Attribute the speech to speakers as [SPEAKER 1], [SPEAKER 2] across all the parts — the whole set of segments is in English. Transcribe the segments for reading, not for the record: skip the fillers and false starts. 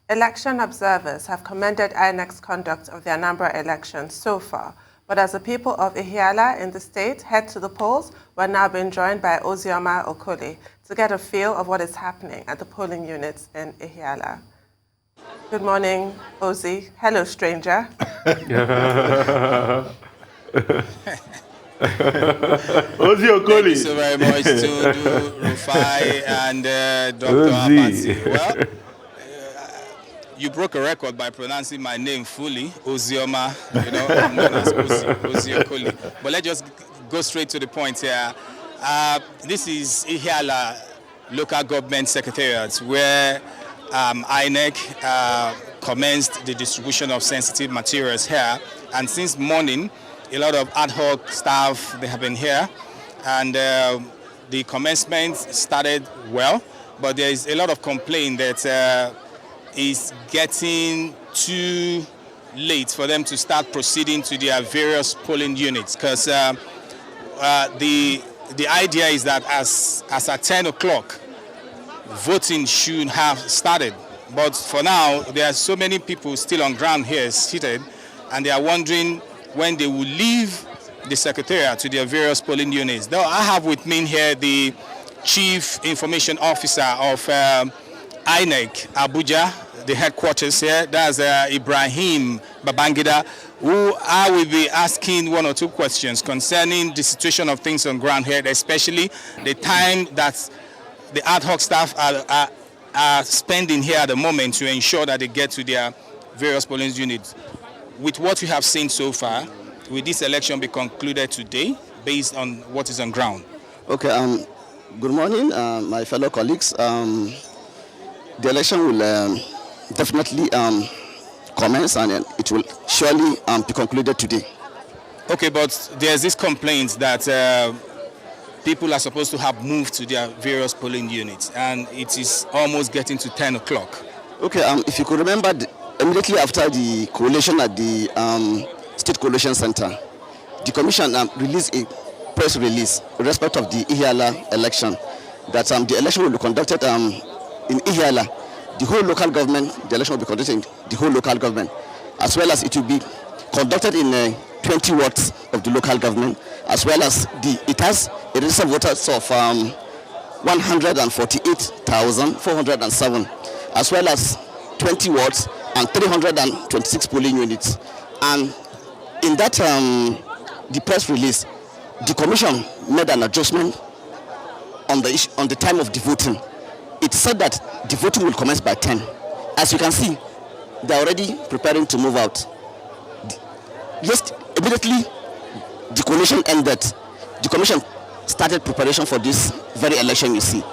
[SPEAKER 1] Election observers have commended Inec's conduct of the Anambra elections so far, but as the people of Ihiala in the state head to the polls, we're now being joined by Ozioma Okoli to get a feel of what is happening at the polling units in Ihiala. Good morning, Ozi. Hello, stranger.
[SPEAKER 2] Ozi Okoli.
[SPEAKER 3] Thank you so very much to Rufai and Dr. Abati. Well, you broke a record by pronouncing my name fully, Ozioma. You know, I'm known as Ozi Okoli. But let's just go straight to the point here. This is Ihiala local government secretariat, where Inec commenced the distribution of sensitive materials here. And since morning, a lot of ad hoc staff, they have been here. And the commencement started well, but there is a lot of complaint that is getting too late for them to start proceeding to their various polling units, because the idea is that as at 10 o'clock, voting should have started. But for now, there are so many people still on ground here seated, and they are wondering when they will leave the secretariat to their various polling units. Now, I have with me here the Chief Information Officer of INEC Abuja, the headquarters here. That's Ibrahim Babangida, who I will be asking one or two questions concerning the situation of things on ground here, especially the time that the ad hoc staff are spending here at the moment to ensure that they get to their various polling units. With what we have seen so far, will this election be concluded today based on what is on ground?
[SPEAKER 4] Okay, good morning, my fellow colleagues. The election will definitely commence, and it will surely be concluded today.
[SPEAKER 3] Okay, but there's this complaint that people are supposed to have moved to their various polling units, and it is almost getting to 10 o'clock.
[SPEAKER 4] Okay, if you could remember, immediately after the collation at the State Collation Center, the Commission released a press release in respect of the Ihiala election, that the election will be conducted in Ihiala. The whole local government, the election will be conducted in the whole local government, as well as it will be conducted in 20 wards of the local government, as well as it has a registered voters of 148,407, as well as 20 wards and 326 polling units. And in that, the press release, the Commission made an adjustment on the time of the voting. It said that the voting will commence by 10. As you can see, they are already preparing to move out. Just immediately the collation ended, the Commission started preparation for this very election you see.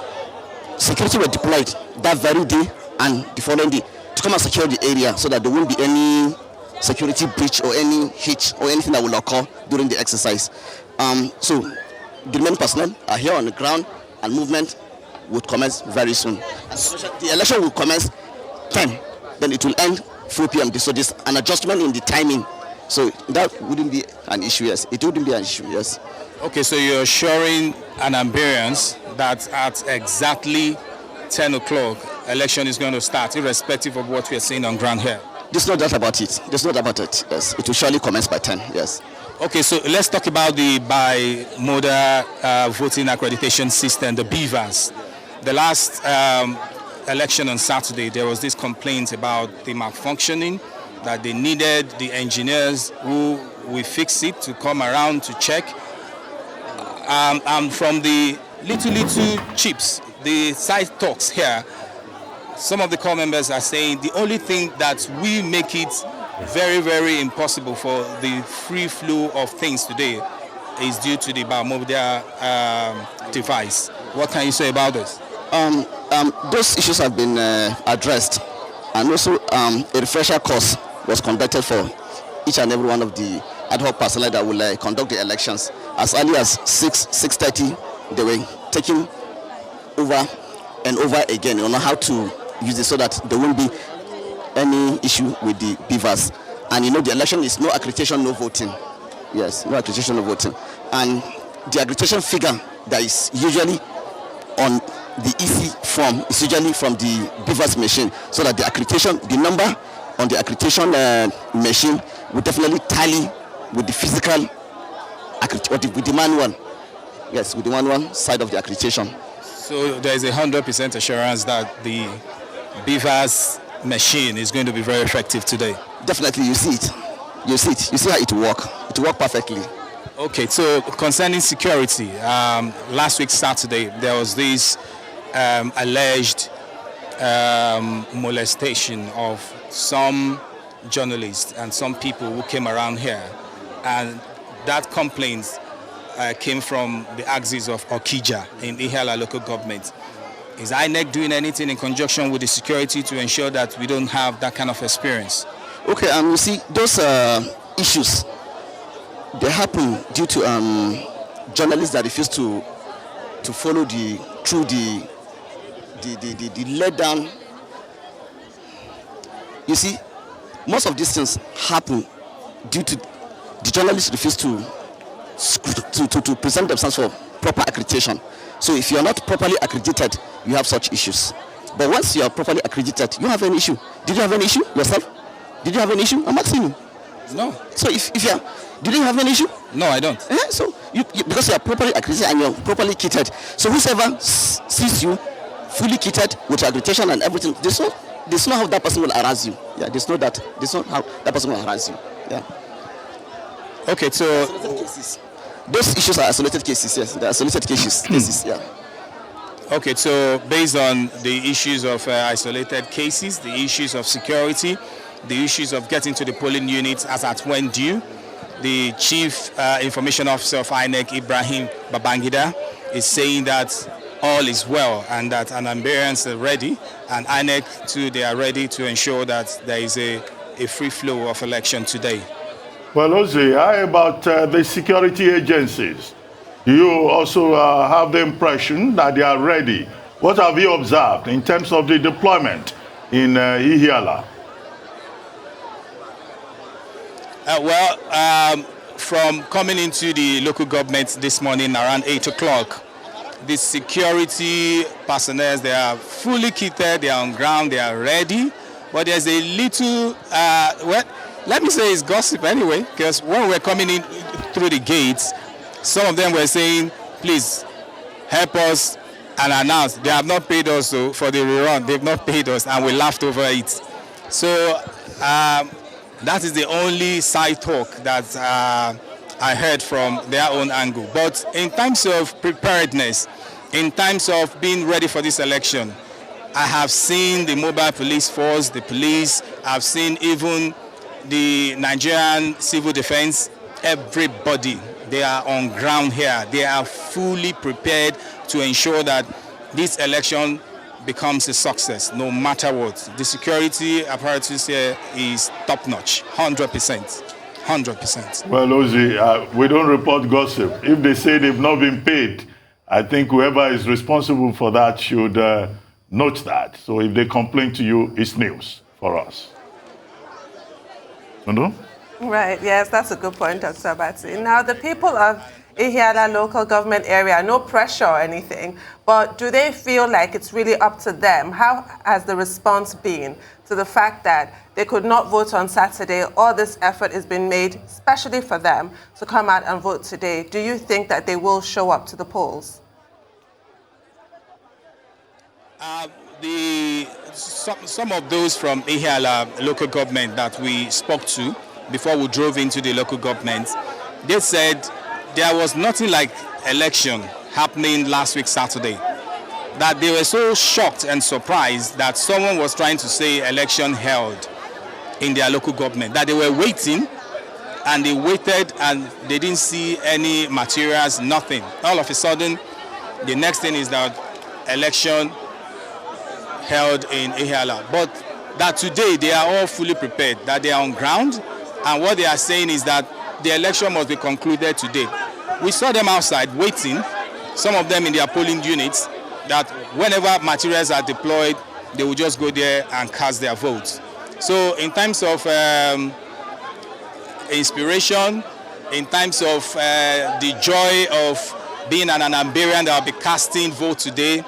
[SPEAKER 4] Security were deployed that very day and the following day to come and secure the area so that there won't be any security breach or any hitch or anything that will occur during the exercise. So the remaining personnel are here on the ground, and movement would commence very soon. The election will commence 10, then it will end 4 p.m. So there's an adjustment in the timing. So that wouldn't be an issue, yes. It wouldn't be an issue, yes.
[SPEAKER 3] Okay, so you're assuring Anambrians that at exactly 10 o'clock, election is going to start, irrespective of what we are seeing on ground here?
[SPEAKER 4] There's no doubt about it. There's no doubt about it, yes. It will surely commence by 10, yes.
[SPEAKER 3] Okay, so let's talk about the bi-modal voting accreditation system, the BVAS. The last election on Saturday, there was this complaint about the malfunctioning, that they needed the engineers who will fix it to come around to check. And from the little chips, the side talks here, some of the core members are saying the only thing that will make it very, very impossible for the free flow of things today is due to the bi-modal device. What can you say about this?
[SPEAKER 4] Those issues have been addressed, and also a refresher course was conducted for each and every one of the ad hoc personnel that will conduct the elections. As early as 6:30, they were taking over and over again on how to use it so that there won't be any issue with the BVAS. And the election is no accreditation, no voting. Yes, no accreditation, no voting. And the accreditation figure that is usually on the EC form is usually from the beavers machine, so that the accreditation, the number on the accreditation machine will definitely tally with the physical with the manual. Yes, with the manual side of the accreditation.
[SPEAKER 3] So there is 100% assurance that the beavers machine is going to be very effective today.
[SPEAKER 4] Definitely, you see it. You see it. You see how it works. It works perfectly.
[SPEAKER 3] Okay, so concerning security, last week Saturday there was this alleged molestation of some journalists and some people who came around here, and that complaint came from the axis of Okija in Ihiala local government. Is Inec doing anything in conjunction with the security to ensure that we don't have that kind of experience?
[SPEAKER 4] Okay, you see, those issues, they happen due to journalists that refuse to follow the let down. You see, most of these things happen due to the journalists refuse to present themselves for proper accreditation. So if you are not properly accredited, you have such issues. But once you are properly accredited, you don't have any issue. Did you have any issue yourself? Did you have any issue? I'm asking you.
[SPEAKER 3] No.
[SPEAKER 4] So if you are, did you have any issue?
[SPEAKER 3] No, I don't.
[SPEAKER 4] So you because you are properly accredited and you are properly kitted. So whoever sees you fully kitted with accreditation and everything, there's no how that person will harass you. Yeah, there's no how that person will harass you. Yeah.
[SPEAKER 3] Okay, so
[SPEAKER 4] those issues are isolated cases. Yes, they're isolated cases. Yeah.
[SPEAKER 3] Okay, so based on the issues of isolated cases, the issues of security, the issues of getting to the polling units as at when due, the Chief Information Officer of Inec, Ibrahim Babangida, is saying that all is well and that Anambrians are ready, and Inec too, they are ready to ensure that there is a free flow of election today.
[SPEAKER 2] Well, Ozzy, how about the security agencies? Do you also have the impression that they are ready? What have you observed in terms of the deployment in Ihiala?
[SPEAKER 3] From coming into the local government this morning around 8 o'clock, the security personnel, they are fully kitted, they are on ground, they are ready. But there's a little, let me say it's gossip anyway, because when we're coming in through the gates, some of them were saying, please help us and announce. They have not paid us for the rerun. They've not paid us, and we laughed over it. So that is the only side talk that I heard from their own angle. But in terms of preparedness, in terms of being ready for this election, I have seen the mobile police force, the police, I've seen even the Nigerian civil defense, everybody. They are on ground here. They are fully prepared to ensure that this election becomes a success, no matter what. The security apparatus here is top-notch, 100%. 100%.
[SPEAKER 2] Well, Ozzy, we don't report gossip. If they say they've not been paid, I think whoever is responsible for that should note that. So if they complain to you, it's news for us.
[SPEAKER 1] Right, yes, that's a good point, Dr. Abati. Now, the people of Ihiala local government area, no pressure or anything, but do they feel like it's really up to them? How has the response been to the fact that they could not vote on Saturday? All this effort has been made, especially for them, to come out and vote today. Do you think that they will show up to the polls?
[SPEAKER 3] Some of those from Ihiala local government that we spoke to before we drove into the local government, they said there was nothing like election happening last week Saturday. That they were so shocked and surprised that someone was trying to say election held in their local government, that they were waiting and they waited and they didn't see any materials, nothing. All of a sudden, the next thing is that election held in Ihiala. But that today they are all fully prepared, that they are on ground, and what they are saying is that the election must be concluded today. We saw them outside waiting, some of them in their polling units, that whenever materials are deployed, they will just go there and cast their votes. So in terms of inspiration, in terms of the joy of being an Anambarian that will be casting vote today,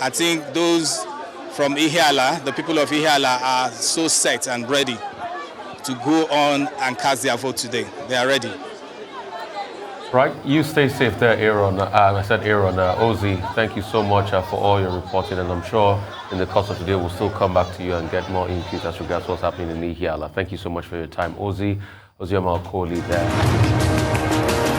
[SPEAKER 3] I think those from Ihiala, the people of Ihiala, are so set and ready to go on and cast their vote today. They are ready.
[SPEAKER 5] Right, you stay safe there, Aaron. Ozzy, thank you so much for all your reporting, and I'm sure in the course of today we'll still come back to you and get more input as regards what's happening in Ihiala. Thank you so much for your time, Ozzy. Ozioma Okoli there.